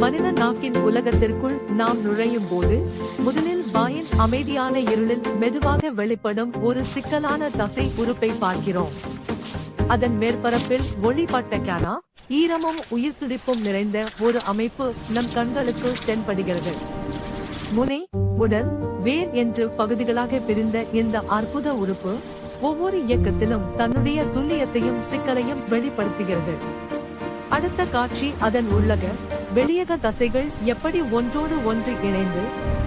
மனித நாக்கின் உலகத்திற்குள் நாம் நுழையும் போது முதலில் வாயின் அமைதியான இருளில் மெதுவாக வெளிப்படும் ஒரு சிக்கலான தசை உறுப்பை பார்க்கிறோம். அதன் மேற்பரப்பில் ஒளிப்பட்ட கேனா, ஈரமும் உயிர்த்துடிப்பும் நிறைந்த ஒரு அமைப்பு நம் கண்களுக்கு தென்படுகிறது. முனை, உடல், வேர் என்று பகுதிகளாக பிரிந்த இந்த அற்புத உறுப்பு ஒவ்வொரு இயக்கத்திலும் தன்னுடைய துல்லியத்தையும் சிக்கலையும் வெளிப்படுத்துகிறது. அடுத்த காட்சி அதன் உள்ளக வெளியக தசைகள் எப்படி ஒன்றோடு ஒன்று இணைந்து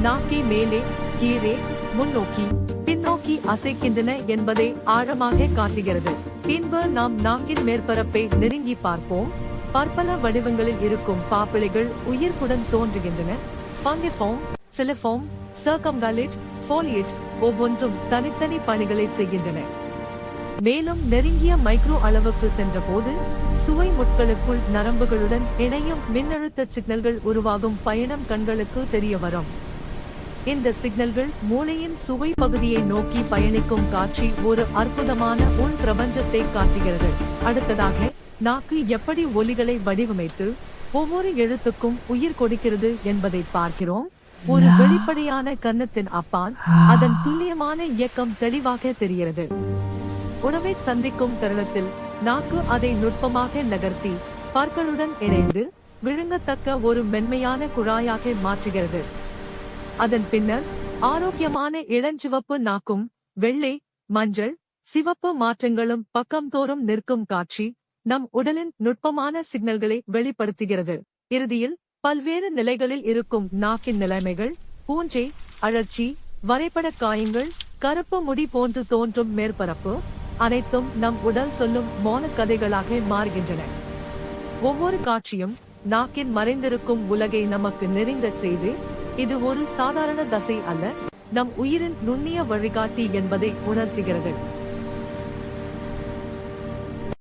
நாக்கை மேலே கீழே முன்னோக்கி பின்னோக்கி அசைக்கின்றன என்பதை ஆழமாக காட்டுகிறது. பின்பு நாம் நாக்கின் மேற்பரப்பை நெருங்கி பார்ப்போம். பற்பல வடிவங்களில் இருக்கும் பாப்பிழைகள் உயிர்ப்புடன் தோன்றுகின்றன. ஃபங்கிஃபார்ம், ஃபிலிஃபார்ம், சர்க்கம்வாலிட், ஃபோலியேட் ஒவ்வொன்றும் தனித்தனி பணிகளை செய்கின்றன. மேலும் நெருங்கிய மைக்ரோ அளவுக்கு சென்ற போது சுவை முட்களுக்குள் நரம்புகளுடன் இணையும் மின்னழுத்த சிக்னல்கள் உருவாகும் பயணம் கண்களுக்கு தெரிய வரும். இந்த சிக்னல்கள் மூளையின் சுவை பகுதியை நோக்கி பயணிக்கும் காட்சி ஒரு அற்புதமான உள் பிரபஞ்சத்தை காட்டுகிறது. அடுத்ததாக நாக்கு எப்படி ஒலிகளை வடிவமைத்து ஒவ்வொரு எழுத்துக்கும் உயிர் கொடுக்கிறது என்பதை பார்க்கிறோம். ஒரு வெளிப்படையான கன்னத்தின் அப்பால் அதன் துல்லியமான இயக்கம் தெளிவாக தெரிகிறது. உணவை சந்திக்கும் தருணத்தில் நாக்கு அதை நுட்பமாக நகர்த்தி பற்களுடன் இணைந்து விழுங்கத்தக்க ஒரு மென்மையான குழாயாக மாற்றுகிறது. அதன் பின்னர் ஆரோக்கியமான இளஞ்சிவப்பு நாக்கும் வெள்ளை, மஞ்சள், சிவப்பு மாற்றங்களும் பக்கம் தோறும் நிற்கும் காட்சி நம் உடலின் நுட்பமான சிக்னல்களை வெளிப்படுத்துகிறது. இறுதியில் பல்வேறு நிலைகளில் இருக்கும் நாக்கின் நிலைமைகள், பூஞ்சை, அழற்சி, வரைபட காயங்கள், கருப்பு முடி போன்று தோன்றும் மேற்பரப்பு அனைத்தும் நம் உடல் சொல்லும் மௌன கதைகளாக மாறுகின்றன. ஒவ்வொரு காட்சியும் நாக்கின் மறைந்திருக்கும் உலகை நமக்கு நெருங்கச் செய்து இது ஒரு சாதாரண தசை அல்ல, நம் உயிரின் நுண்ணிய வழிகாட்டி என்பதை உணர்த்துகிறது.